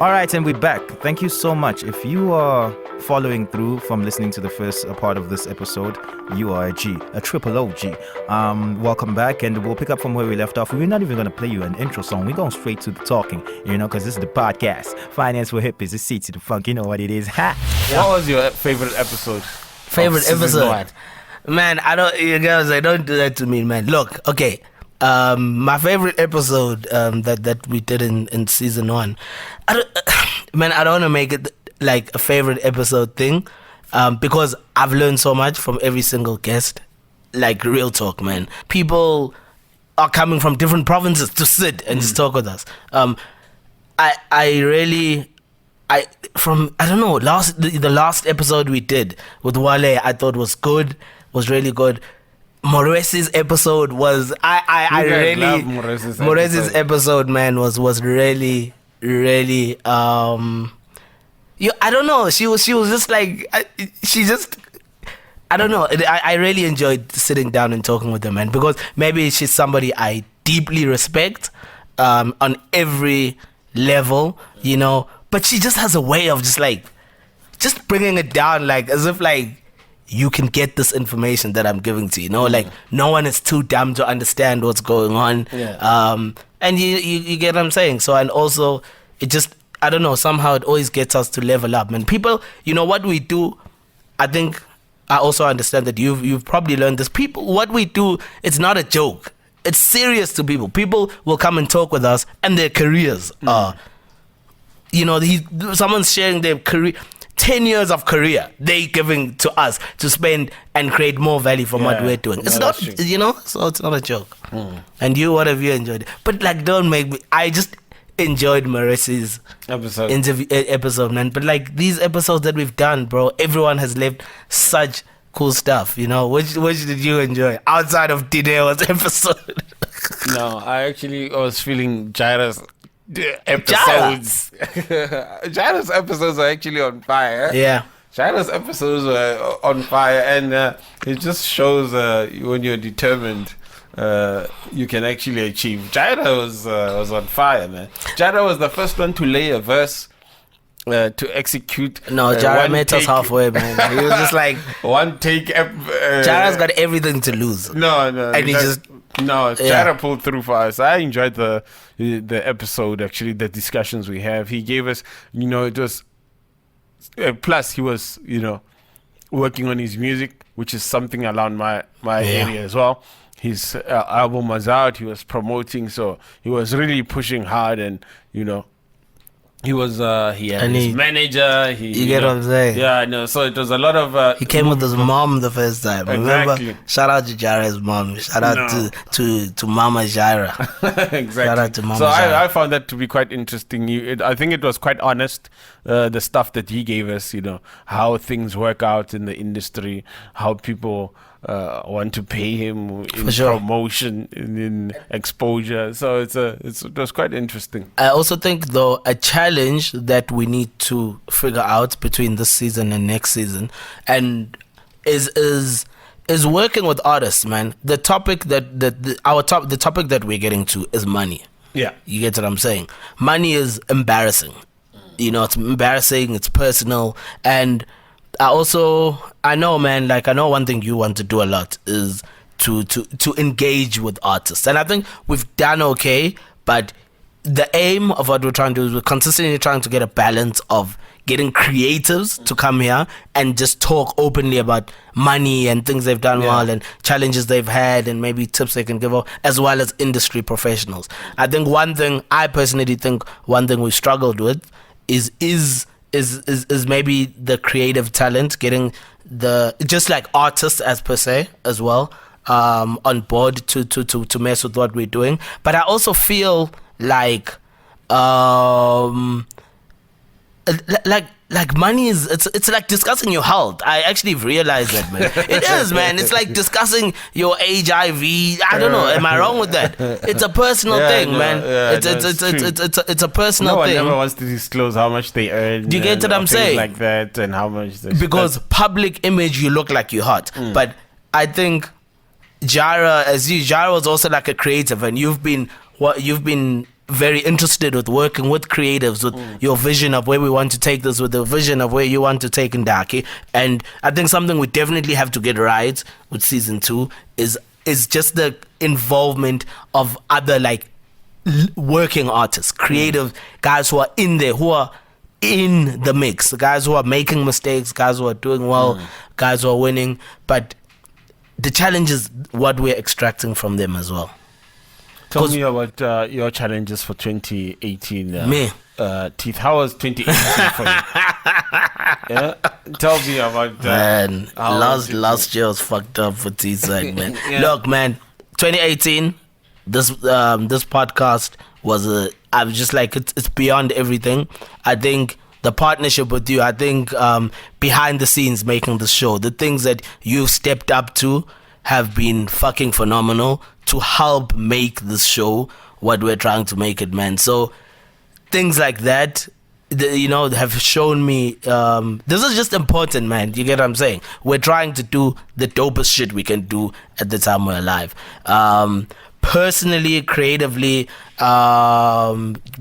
All right, and we're back. Thank you so much. If you are following through from listening to the first part of this episode, you are a G, a triple OG. Welcome back, and we'll pick up from where we left off. We're not even going to play you an intro song. We're going straight to the talking, because this is the podcast. Finance for Hippies. It's C to the funk. You know what it is. Ha! What was your favorite episode? Favorite episode? Man, you guys, don't do that to me, man. Look, okay. My favorite episode that we did in season 1, I don't want to make it like a favorite episode thing, because I've learned so much from every single guest. Like, real talk, man. People are coming from different provinces to sit and just talk with us. The last episode we did with Wale, I thought was good, was really good. Morese's episode was Morese's episode, man, was really I don't know, she was just like I don't know, I really enjoyed sitting down and talking with her, man, because maybe she's somebody I deeply respect on every level, but she just has a way of just bringing it down, like as if like you can get this information that I'm giving to you, like no one is too dumb to understand what's going on. And you get what I'm saying. So, and also it just, I don't know, somehow it always gets us to level up. And people, what we do, I think I also understand that you've probably learned this. People, what we do, it's not a joke. It's serious to people. People will come and talk with us, and their careers are, someone's sharing their career. 10 years of career they giving to us to spend and create more value from what we're doing. It's not, so it's not a joke. And what have you enjoyed? But like, don't make me, I just enjoyed Marissa's episode, man. But like these episodes that we've done, bro, everyone has left such cool stuff, Which did you enjoy outside of Dideo's episode? No, I was feeling Jaira's episodes. Jaira's episodes are actually on fire. Yeah, Jaira's episodes are on fire, and it just shows when you're determined, you can actually achieve. Jaira was on fire, man. Jaira was the first one to lay a verse to execute. No, Jaira met us halfway, man. He was just like one take. Jaira's got everything to lose. No, and he just. No, Jaira pulled through for us. I enjoyed the episode, actually, the discussions we have. He gave us, it was... plus, he was, working on his music, which is something around my area as well. His album was out. He was promoting, so he was really pushing hard, and, he was, he had his manager. You get what I'm saying? Yeah, I know. So it was a lot of... he came with his mom the first time. Exactly. Remember? Shout out to Jaira's mom. Shout out to Mama Jaira. Exactly. Shout out to Mama so Jaira. I found that to be quite interesting. I think it was quite honest, the stuff that he gave us, how things work out in the industry, how people... want to pay him in promotion, in exposure. So it was quite interesting. I also think, though, a challenge that we need to figure out between this season and next season, and is working with artists, man. The topic the topic that we're getting to is money. Yeah, you get what I'm saying. Money is embarrassing. It's embarrassing. It's personal, and I know, man, like I know one thing you want to do a lot is to engage with artists. And I think we've done okay, but the aim of what we're trying to do is we're consistently trying to get a balance of getting creatives to come here and just talk openly about money and things they've done well and challenges they've had and maybe tips they can give out, as well as industry professionals. I think I personally think one thing we struggled with is maybe the creative talent, getting just like artists as per se as well on board to mess with what we're doing. But I also feel like money is it's like discussing your health. I actually realized that, man. It is, man. It's like discussing your HIV. I don't know. Am I wrong with that? It's a personal thing, man. It's a personal thing. No one never wants to disclose how much they earn. Do you get what I'm saying? Like that, and how much they because public image, you look like you're hot. But I think Jaira was also like a creative, and you've been very interested with working with creatives, with your vision of where we want to take this, with the vision of where you want to take Ndarkie. And I think something we definitely have to get right with season 2 is just the involvement of other like working artists, creative guys who are in there, who are in the mix, the guys who are making mistakes, guys who are doing well, guys who are winning. But the challenge is what we're extracting from them as well. Tell me about your challenges for 2018. Me? Teeth, how was 2018 for you? Yeah? Tell me about man, last year was fucked up for TeethSwag, man. Look, man, 2018, this podcast was I was just like, it's beyond everything. I think the partnership with you, I think behind the scenes making the show, the things that you've stepped up to have been fucking phenomenal to help make this show what we're trying to make it, man. So things like that, have shown me this is just important, man. You get what I'm saying? We're trying to do the dopest shit we can do at the time we're alive. Personally, creatively,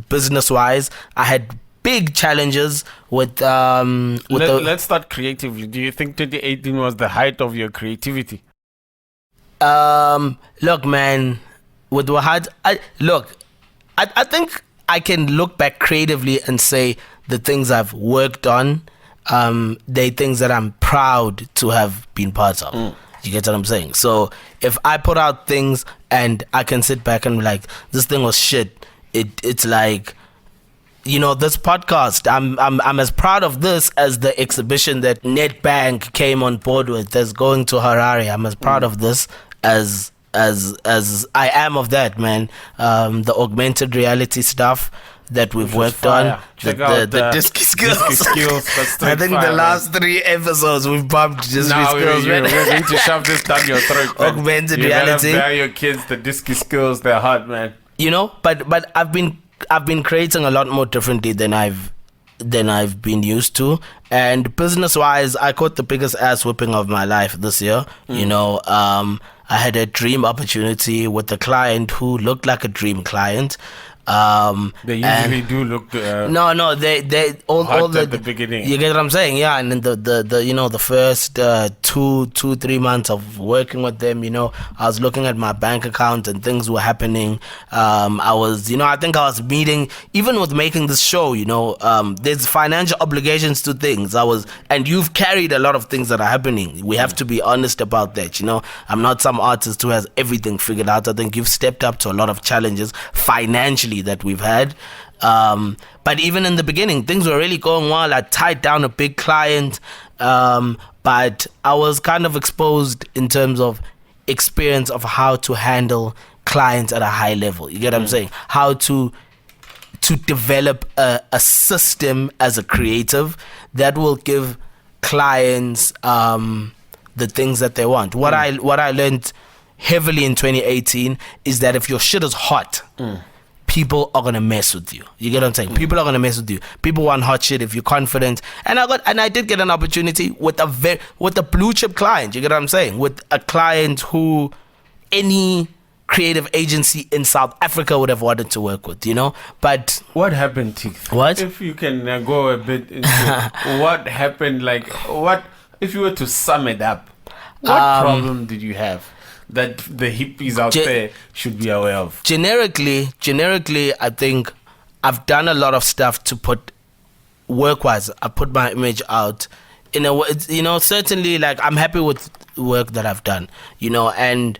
business-wise, I had big challenges with let's start creatively. Do you think 2018 was the height of your creativity? Look, man, with Wahad, I think I can look back creatively and say the things I've worked on, they're things that I'm proud to have been part of. You get what I'm saying? So if I put out things and I can sit back and be like, this thing was shit, it's like, this podcast, I'm as proud of this as the exhibition that Nedbank came on board with that's going to Harare. I'm as proud of this as I am of that, man. The augmented reality stuff that we've worked on, the disky skills. I think the last 3 episodes we've bumped just skills. We're going to shove this down your throat. Augmented reality. You better your kids the disky skills. They're hard, man. But I've been creating a lot more differently than I've been used to. And business wise, I caught the biggest ass whipping of my life this year. I had a dream opportunity with a client who looked like a dream client. They usually do look they all at the beginning. You get what I'm saying? Yeah. And then the first 2-3 months of working with them, I was looking at my bank account and things were happening. I think I was meeting, even with making this show, there's financial obligations to things. And you've carried a lot of things that are happening. We have to be honest about that. I'm not some artist who has everything figured out. I think you've stepped up to a lot of challenges financially that we've had, but even in the beginning things were really going well. I tied down a big client, but I was kind of exposed in terms of experience of how to handle clients at a high level. You get what I'm saying? How to develop a system as a creative that will give clients the things that they want. What I learned heavily in 2018 is that if your shit is hot, people are gonna mess with you. You get what I'm saying? People are gonna mess with you. People want hot shit if you're confident. And I did get an opportunity with a blue chip client. You get what I'm saying? With a client who any creative agency in South Africa would have wanted to work with. But what happened, Teeth? What? If you can go a bit into what happened, like what if you were to sum it up? What problem did you have that the hippies out there should be aware of? Generically, I think I've done a lot of stuff to put work-wise. I put my image out in a way. Certainly, like I'm happy with work that I've done. And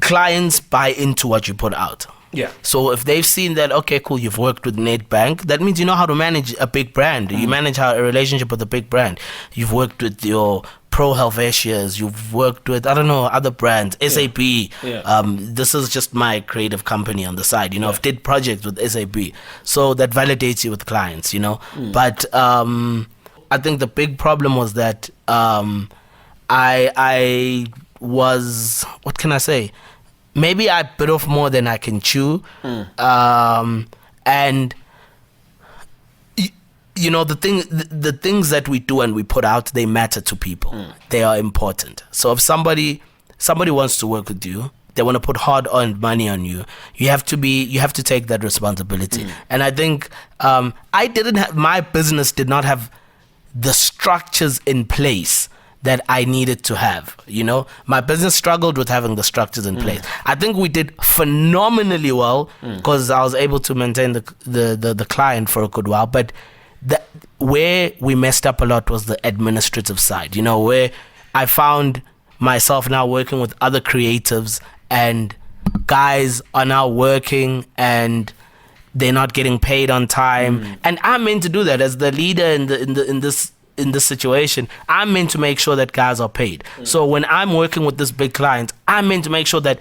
clients buy into what you put out. Yeah. So if they've seen that, okay, cool, you've worked with Nedbank, that means you know how to manage a big brand. You manage a relationship with a big brand. You've worked with your Pro Helvetia's, you've worked with, other brands, SAP. Yeah. This is just my creative company on the side. I've did projects with SAP. So that validates you with clients, But I think the big problem was that I was, what can I say? Maybe I bit off more than I can chew. And the things that we do and we put out, they matter to people. They are important. So if somebody wants to work with you, they want to put hard-earned money on you. You have to take that responsibility. And I think my business did not have the structures in place that I needed to have. My business struggled with having the structures in place. I think we did phenomenally well because I was able to maintain the client for a good while. But where we messed up a lot was the administrative side, where I found myself now working with other creatives, and guys are now working and they're not getting paid on time. And I'm meant to do that as the leader in this situation. I'm meant to make sure that guys are paid. So when I'm working with this big client, I'm meant to make sure that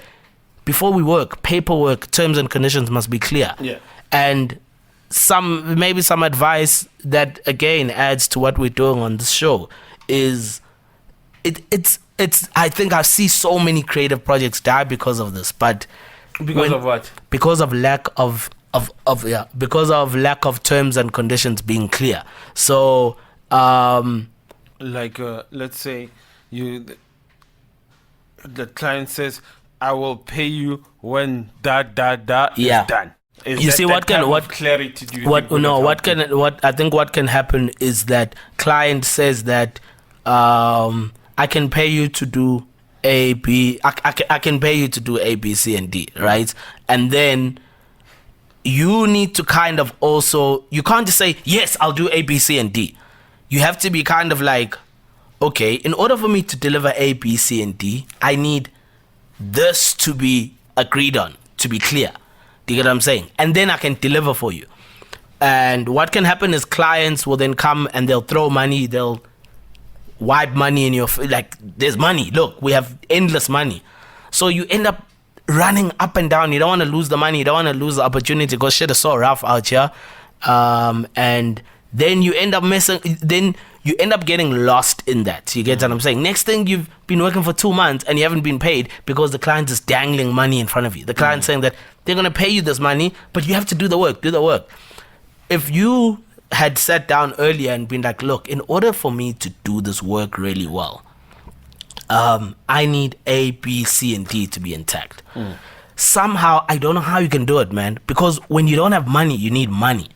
before we work, paperwork, terms and conditions must be clear. And some advice that again adds to what we're doing on this show is it's I think I see so many creative projects die because of this. But because of what? Because of lack of terms and conditions being clear. So let's say the client says, I will pay you when that is done. You see what clarity do you what I think what can happen is that client says that I can pay you to do A, B. I can pay you to do A, B, C, and D, right? And then you need to kind of also, you can't just say, yes, I'll do A, B, C, and D. You have to be kind of like, okay, in order for me to deliver A, B, C, and D, I need this to be agreed on, to be clear. Do you get what I'm saying? And then I can deliver for you. And what can happen is clients will then come and they'll throw money, they'll wipe money in your like there's money, look, we have endless money. So you end up running up and down. You don't want to lose the money, you don't want to lose the opportunity because shit is so rough out here. And then you end up getting lost in that. You get what I'm saying? Next thing, you've been working for 2 months and you haven't been paid because the client is dangling money in front of you. The client's saying that they're going to pay you this money, but you have to do the work. If you had sat down earlier and been like, look, in order for me to do this work really well, I need A, B, C, and D to be intact. Somehow, I don't know how you can do it, man, because when you don't have money, you need money.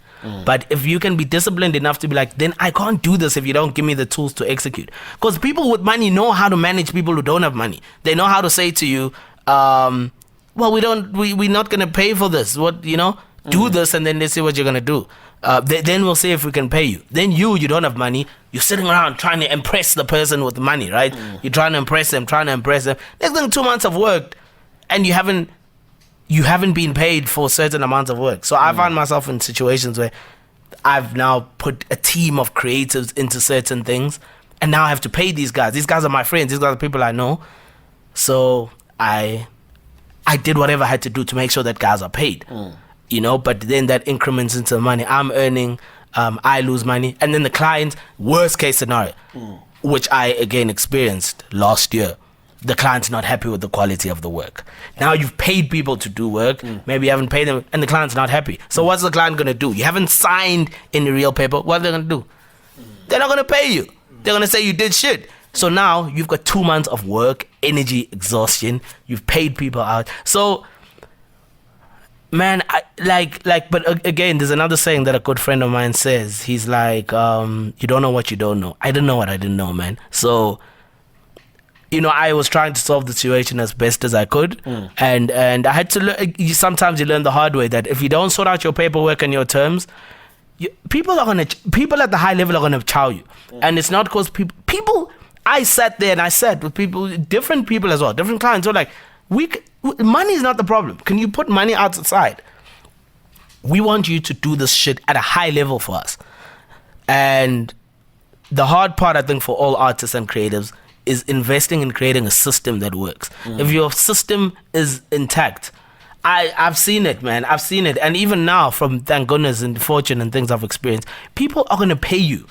But if you can be disciplined enough to be like, then I can't do this if you don't give me the tools to execute. Because people with money know how to manage people who don't have money. They know how to say to you, well, we're not going to pay for this. Do this and then let's see what you're going to do. Then we'll see if we can pay you. Then you don't have money. You're sitting around trying to impress the person with money, right? You're trying to impress them. Next thing, 2 months have worked and you haven't been paid for certain amounts of work. So I find myself in situations where I've now put a team of creatives into certain things and now I have to pay these guys. These guys are my friends. These guys are people I know. So I did whatever I had to do to make sure that guys are paid. But then that increments into the money I'm earning, I lose money. And then the client, worst case scenario, which I again experienced last year, the client's not happy with the quality of the work. Now you've paid people to do work, maybe you haven't paid them, and the client's not happy. So what's the client going to do? You haven't signed any real paper. What are they going to do? They're not going to pay you. They're going to say you did shit. So now you've got 2 months of work, energy, exhaustion. You've paid people out. So, man, but again, there's another saying that a good friend of mine says. He's like, you don't know what you don't know. I didn't know what I didn't know, man. So, I was trying to solve the situation as best as I could. And I had to learn, sometimes you learn the hard way that if you don't sort out your paperwork and your terms, people at the high level are going to chow you. And it's not because people, I sat there and I sat with people, different people as well, different clients who are like, money is not the problem. Can you put money outside? We want you to do this shit at a high level for us. And the hard part, I think, for all artists and creatives is investing in creating a system that works. If your system is intact, I've seen it, man. I've seen it. And even now, from thank goodness and fortune and things I've experienced, people are going to pay you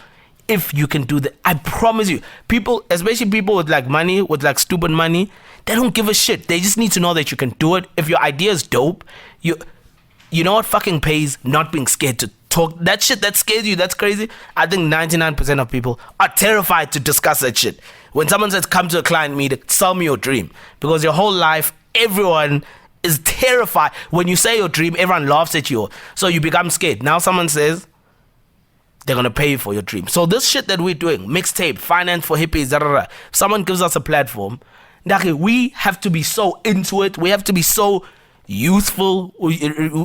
if you can do that. I promise you. People, especially people with like money, with like stupid money, they don't give a shit. They just need to know that you can do it. If your idea is dope, you know what fucking pays? Not being scared to talk. That shit that scares you, that's crazy. I think 99% of people are terrified to discuss that shit. When someone says, come to a client meeting, sell me your dream. Because your whole life everyone is terrified. When you say your dream, everyone laughs at you. So you become scared. Now someone says they're going to pay you for your dream. So this shit that we're doing, mixtape, finance for hippies, if someone gives us a platform, we have to be so into it. We have to be so youthful,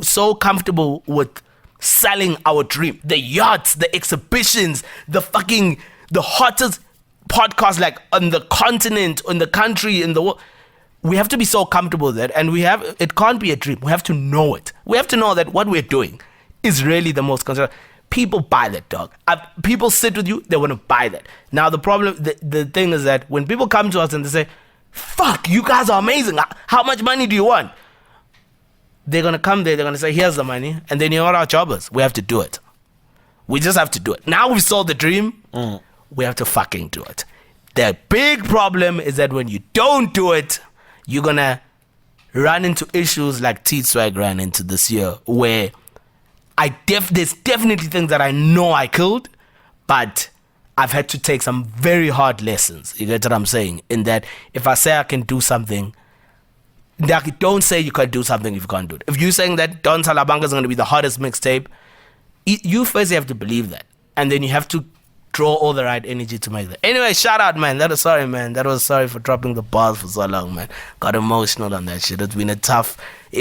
so comfortable with selling our dream. The yachts, the exhibitions, the hottest podcast like on the continent, in the country, in the world. We have to be so comfortable with that, and it can't be a dream. We have to know it. We have to know that what we're doing is really the most concerned. People buy that, dog. People sit with you, they want to buy that. Now the problem, the thing is that when people come to us and they say, fuck, you guys are amazing. How much money do you want? They're going to come there, they're going to say, here's the money. And then you know what our job is? We have to do it. We just have to do it. Now we've sold the dream, we have to fucking do it. The big problem is that when you don't do it, you're going to run into issues like TeethSwag ran into this year, where there's definitely things that I know I killed, but I've had to take some very hard lessons. You get what I'm saying? In that, if I say I can do something, don't say you can't do something if you can't do it. If you're saying that Don Salabanga is going to be the hottest mixtape, you first have to believe that. And then you have to draw all the right energy to make that. Anyway, shout out, man. Sorry for dropping the bars for so long, man. Got emotional on that shit. It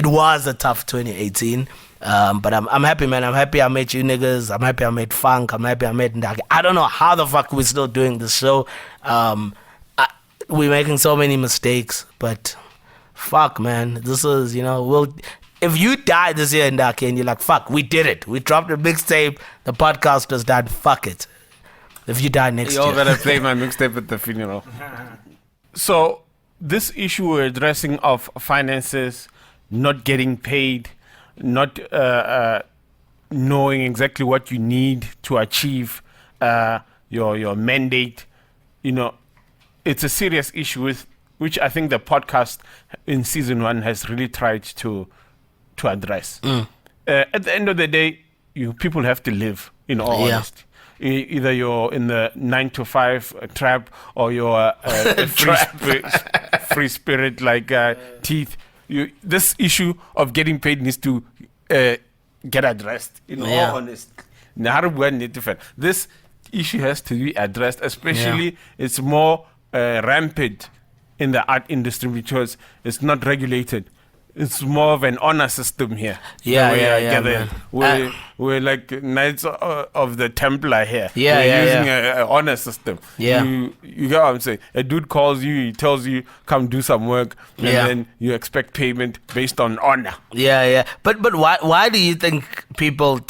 was a tough 2018. But I'm happy, man. I'm happy I met you niggas. I'm happy I met Funk. I'm happy I met Ndarkie. I don't know how the fuck we're still doing this show. We're making so many mistakes, but fuck, man. This is, if you die this year, Ndarkie, and you're like, fuck, we did it. We dropped a mixtape. The podcast was done. Fuck it. If you die next year. You're gonna play my mixtape at the funeral. So, this issue we're addressing of finances, not getting paid, not knowing exactly what you need to achieve your mandate, it's a serious issue which I think the podcast in season 1 has really tried to address. At the end of the day, people have to live, in all honesty. Either you're in the 9-to-5 trap, or you're a free spirit like Teeth. This issue of getting paid needs to get addressed. All honesty. This issue has to be addressed, especially it's more rampant in the art industry because it's not regulated. It's more of an honor system here. Man. We're like Knights of the Templar here. We're using an honor system. You get what I'm saying? A dude calls you, he tells you, come do some work, and then you expect payment based on honor. But why do you think people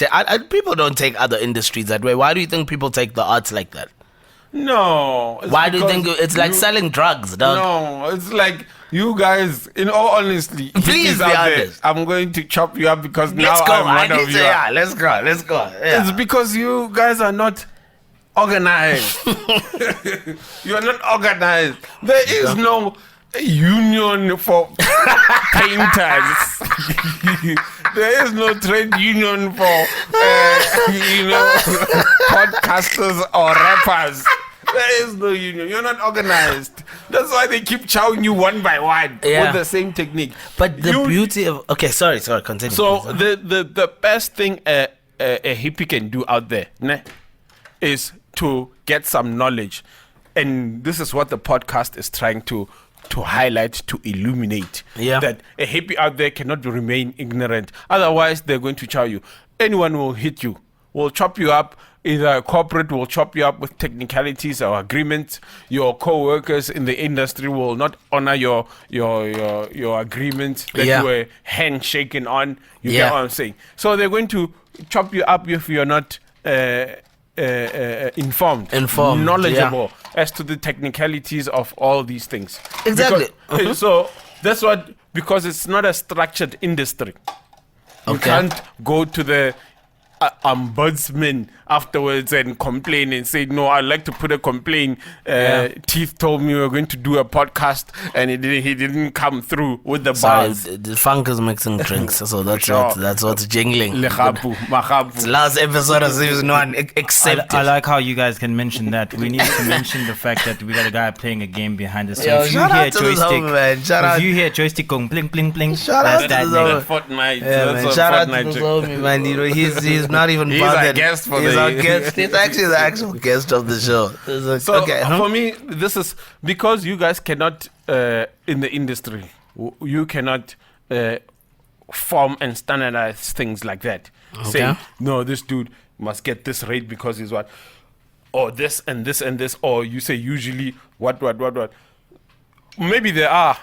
people don't take other industries that way? Why do you think people take the arts like that? No. Why do you think it's like selling drugs, dog? No, it's like you guys, in all honesty, please be honest. I'm going to chop you up because now I'm one of you. Let's go. Yeah. It's because you guys are not organized. You are not organized. There is no union for painters. There is no trade union for podcasters or rappers. There is no union. You're not organized. That's why they keep chowing you one by one with the same technique. But the beauty of sorry, continue. So the best thing a hippie can do out there is to get some knowledge, and this is what the podcast is trying to highlight, to illuminate. That a hippie out there cannot remain ignorant. Otherwise, they're going to chow you. Anyone will hit you, will chop you up. Either a corporate will chop you up with technicalities or agreements. Your co-workers in the industry will not honor your agreements that you were handshaking on. You get what I'm saying? So they're going to chop you up if you're not informed, knowledgeable as to the technicalities of all these things. Exactly. So that's because it's not a structured industry. You can't go to the ombudsman afterwards and complain and say, no, I'd like to put a complaint. Teeth told me we were going to do a podcast and he didn't come through with the bars. The funk is mixing drinks, so that's what's jingling. Mahabu. Last episode of season 1, except I like how you guys can mention that. We need to mention the fact that we got a guy playing a game behind us. So Yo, if you shout hear out to this homie, man. Shout out. if you hear joystick going bling bling bling, Shout that's out to that this nigga. homie. Fortnite. Yeah, man. That's Shout a out to Fortnite this trick. homie, man. You know, he's not even He's our bothered. guest for He's the- our guest. He's actually the actual guest of the show. It's like, So okay, for me, this is because you guys cannot in the industry. You cannot form and standardize things like that. Say Okay. no, this dude must get this rate because he's what, or this and this and this, or you say usually what. Maybe there are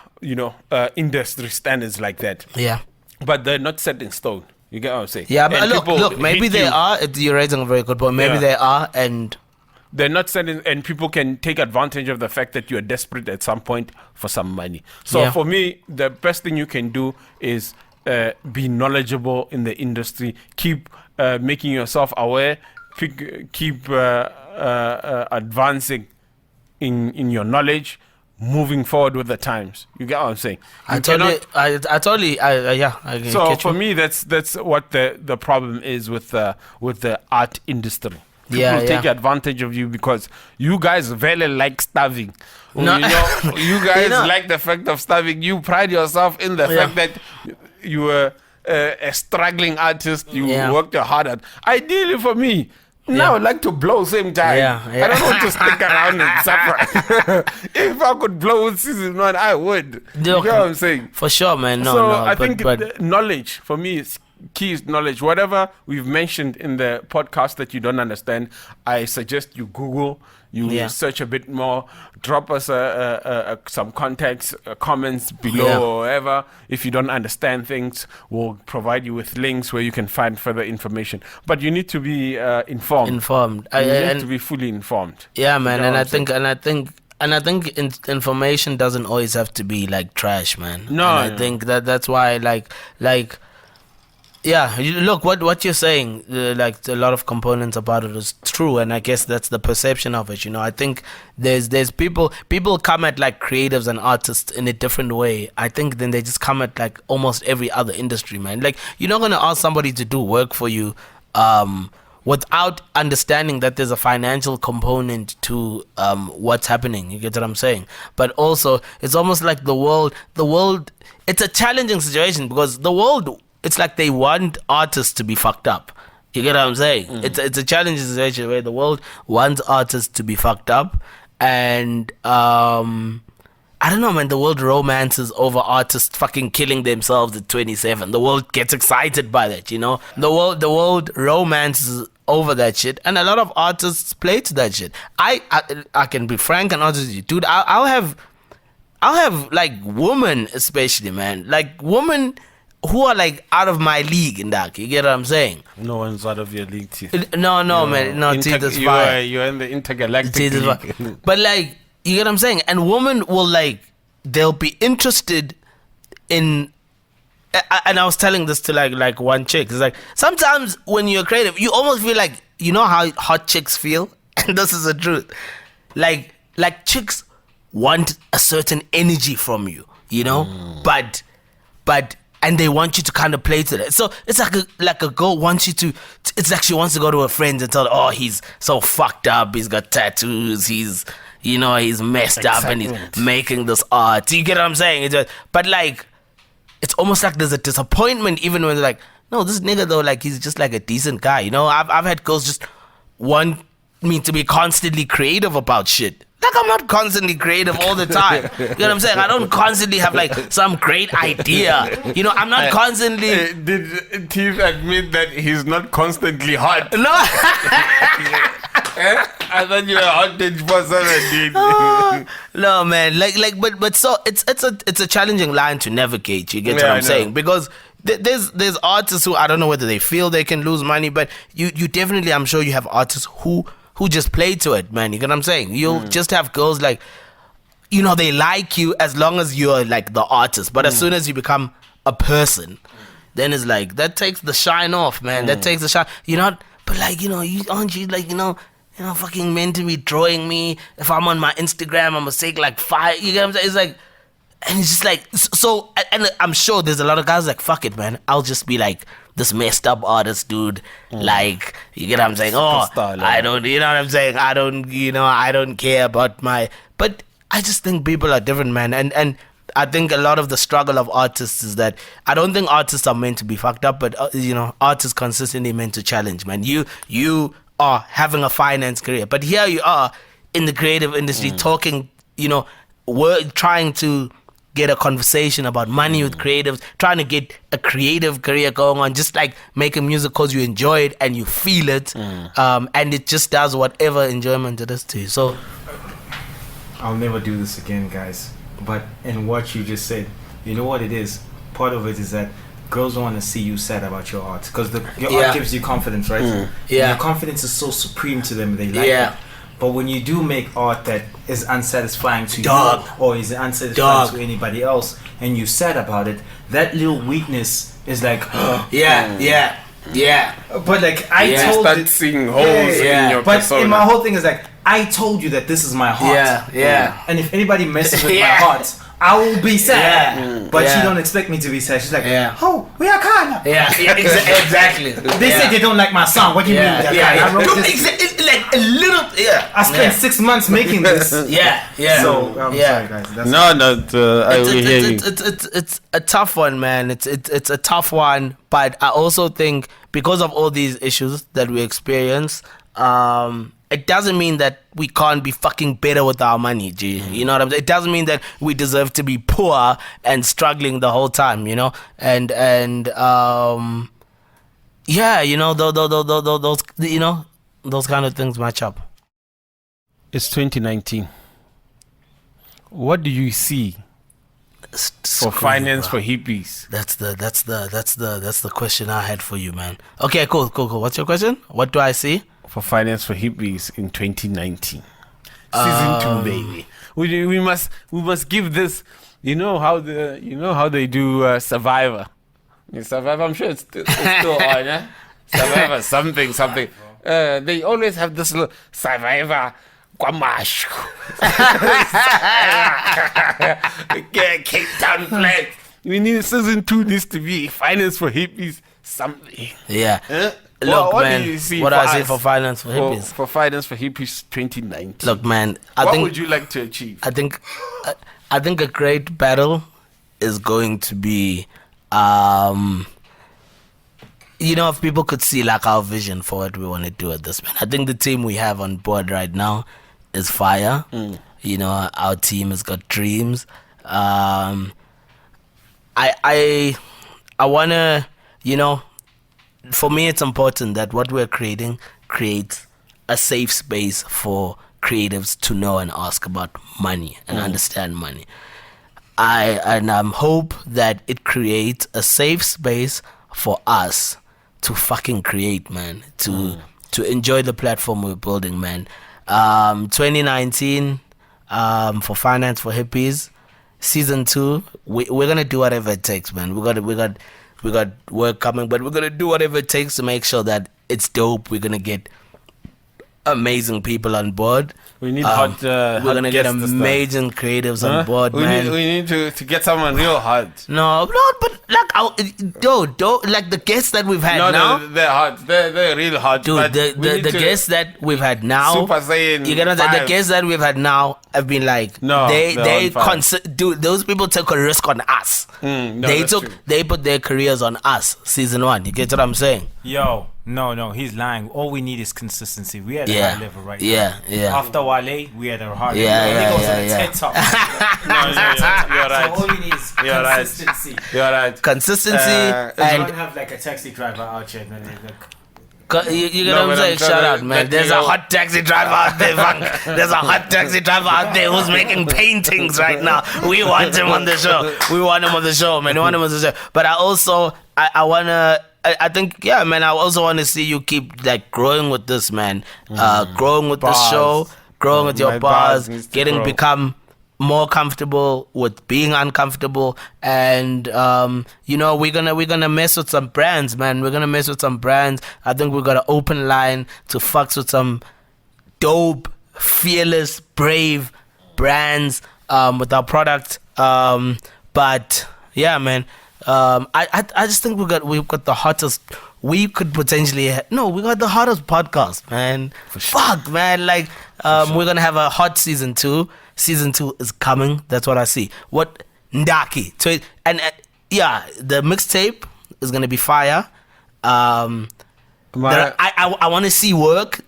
industry standards like that, yeah. but they're not set in stone. You get what I'm saying? Yeah, but And people look, maybe hate they you. are. You're raising a very good point. Maybe Yeah. they are, and They're not selling, and people can take advantage of the fact that you're desperate at some point for some money. So Yeah. for me, the best thing you can do is be knowledgeable in the industry. Keep making yourself aware. Keep advancing in your knowledge, moving forward with the times. You get what I'm saying? You cannot- I can so catch for you. me, that's what the problem is with the art industry. People Yeah, take yeah. advantage of you because you guys really like starving. No. You guys You know- like the fact of starving. You pride yourself in the Yeah. fact that you were a struggling artist. You Yeah. worked hard at. Ideally, for me. Now I would like to blow same time. Yeah, yeah. I don't want to stick around and suffer. If I could blow with season 1, I would. You know Look, what I'm saying? For sure, man. No, so no. I but, think but the knowledge for me is key. Is knowledge. Whatever we've mentioned in the podcast that you don't understand, I suggest you Google. You Yeah. search a bit more. Drop us some context, comments below Yeah. or whatever. If you don't understand things, we'll provide you with links where you can find further information. But you need to be informed. informed. You need And to be fully informed. yeah, man. know And what I think information doesn't always have to be like trash, man. No, And I no. think that's why like. Yeah, look what you're saying. Like a lot of components about it is true, and I guess that's the perception of it. I think there's people come at like creatives and artists in a different way. I think then they just come at like almost every other industry, man. Like you're not gonna ask somebody to do work for you, without understanding that there's a financial component to what's happening. You get what I'm saying? But also, it's almost like the world. It's a challenging situation because the world. It's like they want artists to be fucked up. You get what I'm saying? It's a challenging situation where the world wants artists to be fucked up, and I don't know, man. The world romances over artists fucking killing themselves at 27. The world gets excited by that, The world romances over that shit, and a lot of artists play to that shit. I can be frank and honest with you, dude. I'll have like women, especially, man, like women who are like out of my league, Ndarkie. You get what I'm saying? No one's out of your league, Teeth. No, man. No, Teeth is fine. You're in the intergalactic Teeth is league. fine. But like, you get what I'm saying? And women will like, they'll be interested in. And I was telling this to like one chick. It's like sometimes when you're creative, you almost feel like how hot chicks feel, and this is the truth. Like chicks want a certain energy from you, but and they want you to kind of play to that. So it's like a girl wants you to. It's like she wants to go to her friends and tell her, oh, he's so fucked up. He's got tattoos. He's messed up and he's making this art. You get what I'm saying? But like, it's almost like there's a disappointment even when they're like, no, this nigga though, like he's just like a decent guy. I've had girls just want me to be constantly creative about shit. Like I'm not constantly creative all the time. You know what I'm saying? I don't constantly have like some great idea. I'm not constantly. Did Teeth admit that he's not constantly hot? No. I thought you were hot 24/7, dude. No, man. But so it's a challenging line to navigate. You get what Yeah, I'm I know. saying? Because there's artists who I don't know whether they feel they can lose money, but you definitely, I'm sure you have artists who just play to it, man. You get what I'm saying? You'll just have girls like, they like you as long as you're like the artist, but as soon as you become a person, then it's like that takes the shine off, man. That takes the shine. You're not, but like you aren't you like fucking meant to be drawing me. If I'm on my Instagram, I'm gonna take like 5. You get what I'm saying? It's like, and it's just like so. And I'm sure there's a lot of guys like, fuck it, man. I'll just be like this messed up artist, dude. Like, you get what I'm saying? I don't, you know what I'm saying? I don't care about my. But I just think people are different, man. And I think a lot of the struggle of artists is that I don't think artists are meant to be fucked up, but artists consistently meant to challenge, man. You are having a finance career, but here you are in the creative industry talking, we're trying to get a conversation about money with creatives, trying to get a creative career going on, just like making music because you enjoy it and you feel it, and it just does whatever enjoyment it is to you. So I'll never do this again, guys. But in what you just said, you know what it is? Part of it is that girls want to see you sad about your art because your art gives you confidence, right? Your confidence is so supreme to them, they like it. But when you do make art that is unsatisfying to you or is unsatisfying to anybody else and you sad about it, that little weakness is like but like I told start you, seeing holes in your persona. But my whole thing is like I told you that this is my heart. And if anybody messes with my heart, I will be sad. But she don't expect me to be sad. She's like, oh, we are kind of. Exactly. They say they don't like my song. What do you mean? I wrote this. Like a little. I spent 6 months making this. So I'm sorry, guys. That's I will hear you. It's a tough one, man. It's a tough one. But I also think because of all these issues that we experience, it doesn't mean that we can't be fucking better with our money, G. You know what I'm saying? It doesn't mean that we deserve to be poor and struggling the whole time, And those kind of things match up. It's 2019. What do you see for finance for hippies? That's the question I had for you, man. Okay, cool. What's your question? What do I see for finance for hippies in 2019? Season 2, baby. We must give this. You know how they do Survivor. Survivor. I'm sure it's still on. Eh? Survivor. Something. They always have this little Survivor. Cape Town flag. We need season 2 needs to be finance for hippies. Something. Yeah. Look, what man, do you see what I see for finance for hippies? For finance for hippies 2019. Look, man, what would you like to achieve? I think a great battle is going to be, if people could see like our vision for what we want to do with this, man. I think the team we have on board right now is fire. Our team has got dreams. I wanna, for me, it's important that what we're creating creates a safe space for creatives to know and ask about money and understand money. I hope that it creates a safe space for us to fucking create, man. To enjoy the platform we're building, man. 2019 for finance for hippies, season 2. We're gonna do whatever it takes, man. We got work coming, but we're gonna do whatever it takes to make sure that it's dope. We're gonna get amazing people on board. We need we're gonna get amazing creatives on board, man. We need to get someone real hard. No, but like like the guests that we've had now. They're hard. They're real hard. Dude, the guests that we've had now. Super Saiyan. You gotta say the guests that we've had now have been like dude. Those people took a risk on us. They put their careers on us. Season 1. You get what I'm saying? Yo, no, he's lying. All we need is consistency. We at a high level right now. Yeah. After Wale, we at a hard level. Yeah. You're right. So all we need is consistency. You're right. Consistency And and don't have like a taxi driver out here, man. you get what I'm saying? Shout out, man. There's a hot taxi driver out there, Vank. There's a hot taxi driver out there who's making paintings right now. We want him on the show. Man. We want him on the show. But I wanna. I think, man, I also want to see you keep like growing with this, man. Growing with the show, growing with your bars, become more comfortable with being uncomfortable, and we're gonna mess with some brands, man. We're gonna mess with some brands. I think we've got an open line to fucks with some dope, fearless, brave brands with our product. But yeah, man. I just think we've got the hottest. We could potentially we got the hottest podcast, man. Fuck, man. Like we're gonna have a hot season 2. Season 2 is coming. That's what I see. What Ndarkie? So the mixtape is gonna be fire. I want to see work.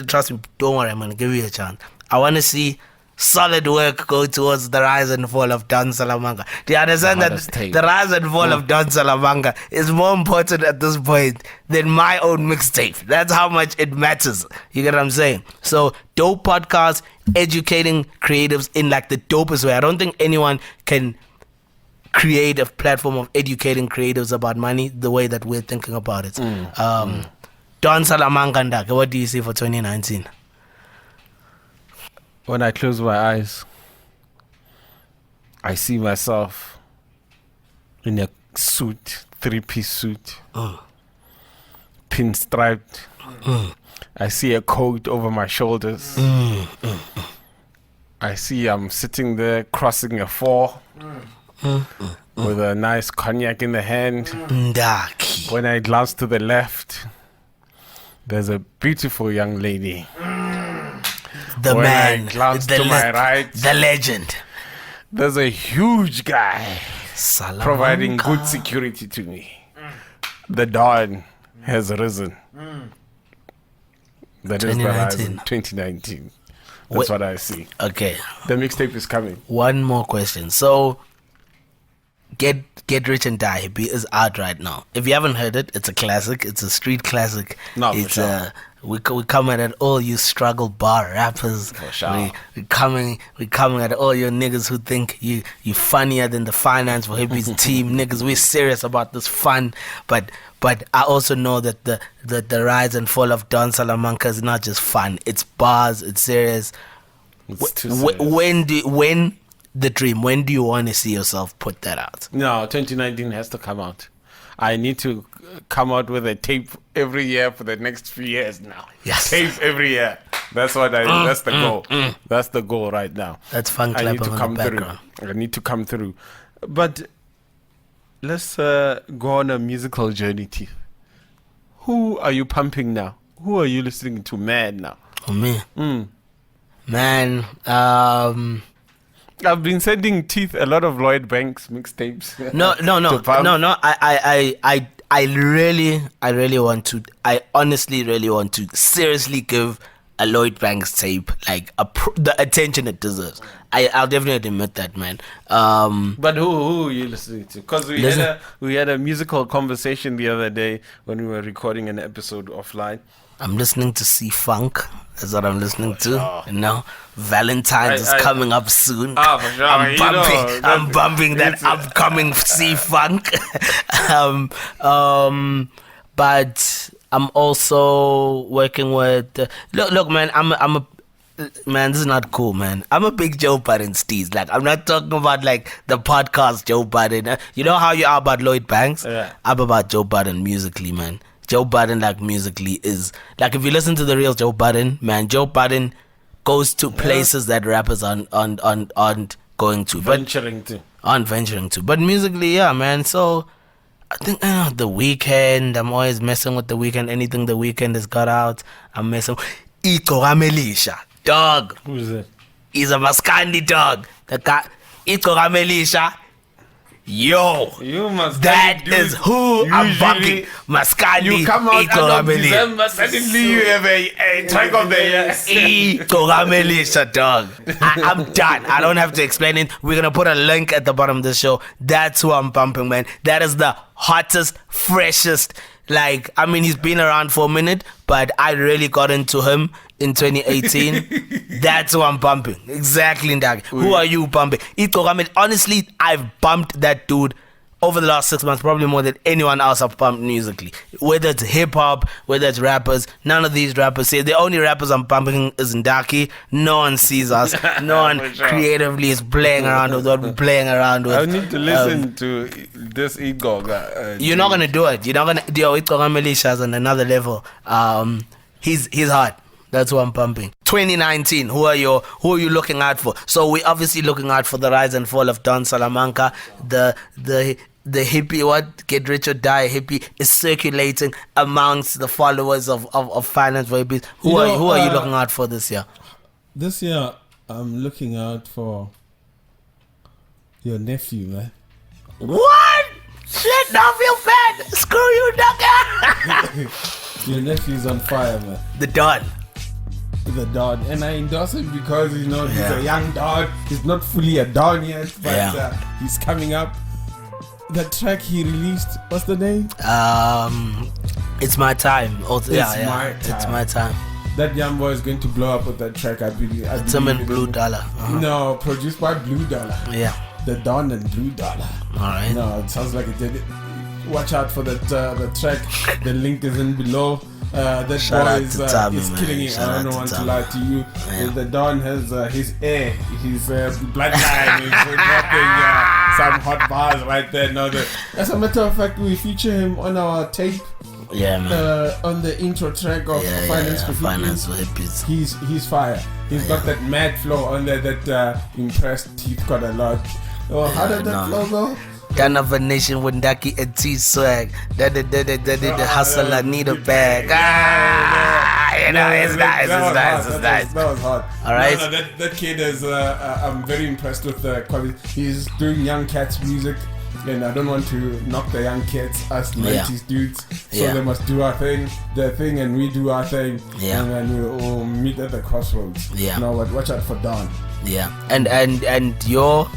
Trust me, don't worry. I'm gonna give you a chance. I want to see solid work go towards the rise and fall of Don Salamanga. Do you understand that the rise and fall of Don Salamanga is more important at this point than my own mixtape? That's how much it matters. You get what I'm saying? So dope podcast, educating creatives in like the dopest way. I don't think anyone can create a platform of educating creatives about money the way that we're thinking about it. Don Salamanga Ndarkie, what do you see for 2019? When I close my eyes, I see myself in a suit, 3-piece suit, pinstriped. I see a coat over my shoulders. I see I'm sitting there crossing a 4 with a nice cognac in the hand. Ndarkie. When I glance to the left, there's a beautiful young lady. The when man, I glance to my right, the legend. There's a huge guy Salamanca. providing good security to me. The dawn has risen. That is the rise in 2019. That's what I see. Okay. The mixtape is coming. One more question. So, Get Rich and Die Hippie is out right now. If you haven't heard it, it's a classic. It's a street classic. No, for it's sure. We coming at all you struggle bar rappers. For sure. We coming at all your niggas who think you funnier than the Finance for Hippies team. Niggas, we're serious about this fun. But I also know that the rise and fall of Don Salamanca is not just fun. It's bars. It's serious. It's too serious. When the dream? When do you want to see yourself put that out? No, 2019 has to come out. I need to come out with a tape every year for the next few years now. Yes. Tape every year. That's what that's the goal. That's the goal right now. That's fun I need clapping to on come the background. through. I need to come through. But let's go on a musical journey, Teeth. Who are you pumping now? Who are you listening to mad now? Oh, me? Man, I've been sending Teeth a lot of Lloyd Banks mixtapes. No. I really want to. I honestly really want to seriously give a Lloyd Banks tape like the attention it deserves. I'll definitely admit that, man. But who are you listening to? Because we had a musical conversation the other day when we were recording an episode offline. I'm listening to C-Funk. That's what I'm listening to. You know, Valentine's is coming up soon. For sure. I'm bumping that upcoming C-Funk. But I'm also working with. Look, man. Man, this is not cool, man. I'm a big Joe Budden steez. Like, I'm not talking about like the podcast Joe Budden. You know how you are about Lloyd Banks? Yeah. I'm about Joe Budden musically, man. Joe Budden, like, musically is like, if you listen to the real Joe Budden, man, Joe Budden goes to places that rappers aren't going to, Venturing to. But musically, yeah, man. So I think The Weeknd. I'm always messing with The Weeknd. Anything The Weeknd has got out, I'm messing. Ito Gamelisha, dog. Who's that? He's a Maskandi dog. The guy, Ito Gamelisha. Yo, that is who I'm bumping. Maskandi. You come out of December, suddenly you have a track of the year. Melisha, dog. I'm done. I don't have to explain it. We're gonna put a link at the bottom of the show. That's who I'm bumping, man. That is the hottest, freshest. Like, I mean, he's been around for a minute, but I really got into him in 2018. That's who I'm bumping. Exactly, Ndarkie. Who are you bumping? Honestly, I've bumped that dude over the last 6 months, probably more than anyone else I've pumped musically. Whether it's hip hop, whether it's rappers, none of these rappers say. The only rappers I'm pumping is Ndarkie. No one sees us. No one creatively is playing around with what we're playing around with. I need to listen to this ego. You're not gonna do it. You're not gonna. Yo, Itoga Militia's on another level. He's hot. That's who I'm pumping. 2019. Who are you looking out for? So we're obviously looking out for the rise and fall of Don Salamanca. The hippie, what get rich or die hippie is circulating amongst the followers of Finance for Hippies. Who are you looking out for this year? This year, I'm looking out for your nephew, man. What? Shit, now feel bad. Screw you, Duggar. Your nephew's on fire, man. The Don. The Don. And I endorse him because, he's a young Don. He's not fully a Don yet, but he's coming up. The track he released, what's the name? It's My Time. Also, It's My Time. That young boy is going to blow up with that track, I believe. It's him and Blue Dollar. No, produced by Blue Dollar. Yeah. The Don and Blue Dollar. Alright. No, it sounds like it did it. Watch out for that the track. The link is in below. That Shout boy is Tommy, killing it. Shout I don't want to lie to you. Yeah. The Don has his air, his bloodline is dropping some hot bars right there. Now, as a matter of fact, we feature him on our tape. Yeah, man. On the intro track of Finance for Hippies. He's fire. He's got that mad flow on there that impressed Teeth quite a lot. Oh, how did that flow go? Kind of a nation with Ndarkie and TeethSwag. The hustler need a bag. It's nice. That was hot. All right. No, that kid is. I'm very impressed with the quality. He's doing young cats music, and I don't want to knock the young cats, us 90s dudes. So they must do their thing, and we do our thing. Yeah. And then we all meet at the crossroads. Yeah. Now, watch out for Don. Yeah. And your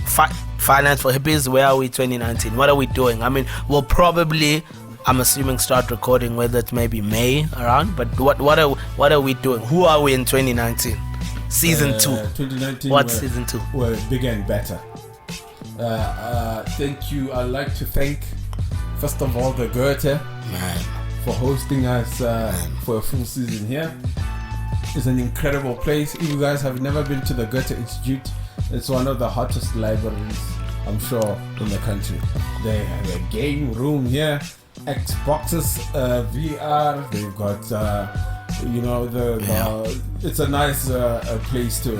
Finance for Hippies, where are we 2019? What are we doing? I mean, we'll probably, I'm assuming, start recording whether it's maybe May around, but what are we doing? Who are we in 2019? Season 2. 2019. What's season 2? Well, bigger and better. Thank you. I'd like to thank, first of all, the Goethe for hosting us for a full season here. It's an incredible place. If you guys have never been to the Goethe Institute, it's one of the hottest libraries, I'm sure, in the country. They have a game room here, Xboxes, VR. They've got, it's a nice place to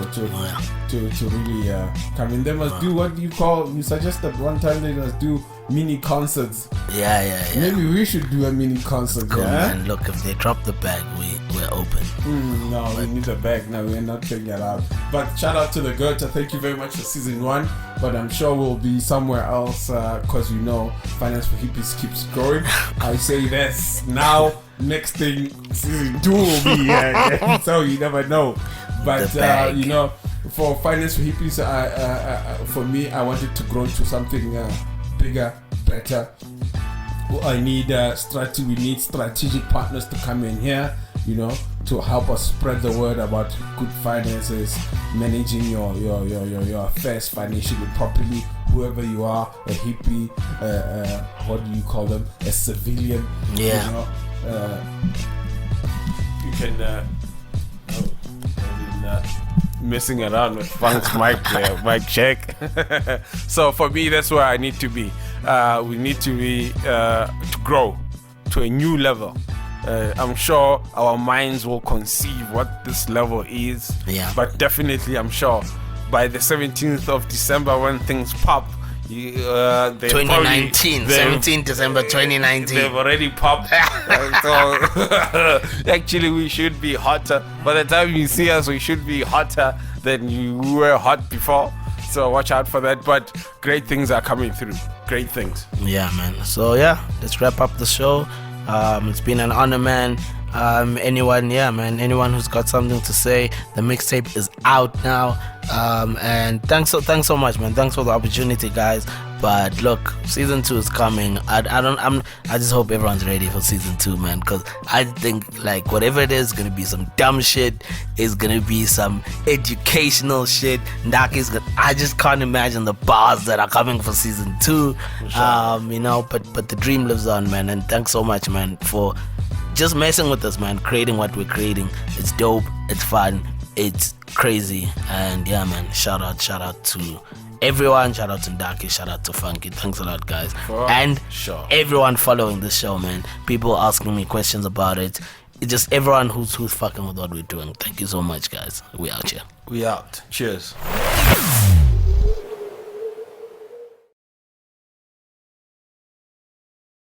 really come in. They must do what you suggested one time. They must do mini concerts. Yeah. Maybe we should do a mini concert. Cool, man. Look, if they drop the bag, we're open. No, we need a bag now. We're not figuring it out. But shout out to the Goethe. Thank you very much for season 1. But I'm sure we'll be somewhere else because Finance for Hippies keeps growing. I say this now. Next thing, season 2 will be here. So you never know. But for Finance for Hippies, for me, I wanted to grow into something bigger, better. We need strategic partners to come in here, to help us spread the word about good finances, managing your affairs financially properly. Whoever you are, a hippie, what do you call them? A civilian. Yeah. You can. Messing around with Funk's mic there, mic check. So for me, that's where I need to be. We need to be to grow to a new level. I'm sure our minds will conceive what this level is. Yeah. But definitely, I'm sure by the 17th of December when things pop, 2019, 17th December 2019. They've already popped. So actually, we should be hotter. By the time you see us, we should be hotter than you were hot before. So watch out for that. But great things are coming through. Great things. Yeah, man. So let's wrap up the show. It's been an honor, man. Anyone who's got something to say, the mixtape is out now. And thanks so much, man. Thanks for the opportunity, guys. But look, season 2 is coming. I just hope everyone's ready for season 2, man, because I think like whatever it is gonna be some dumb shit. It's gonna be some educational shit. I just can't imagine the bars that are coming for season 2. But the dream lives on, man. And thanks so much, man, for just messing with us, man, creating what we're creating. It's dope, it's fun, it's crazy. And yeah, man, shout out to everyone, shout out to Ndarkie, shout out to Funky. Thanks a lot, guys. And everyone following this show, man. People asking me questions about it. It's just everyone who's fucking with what we're doing. Thank you so much, guys. We out here. We out. Cheers.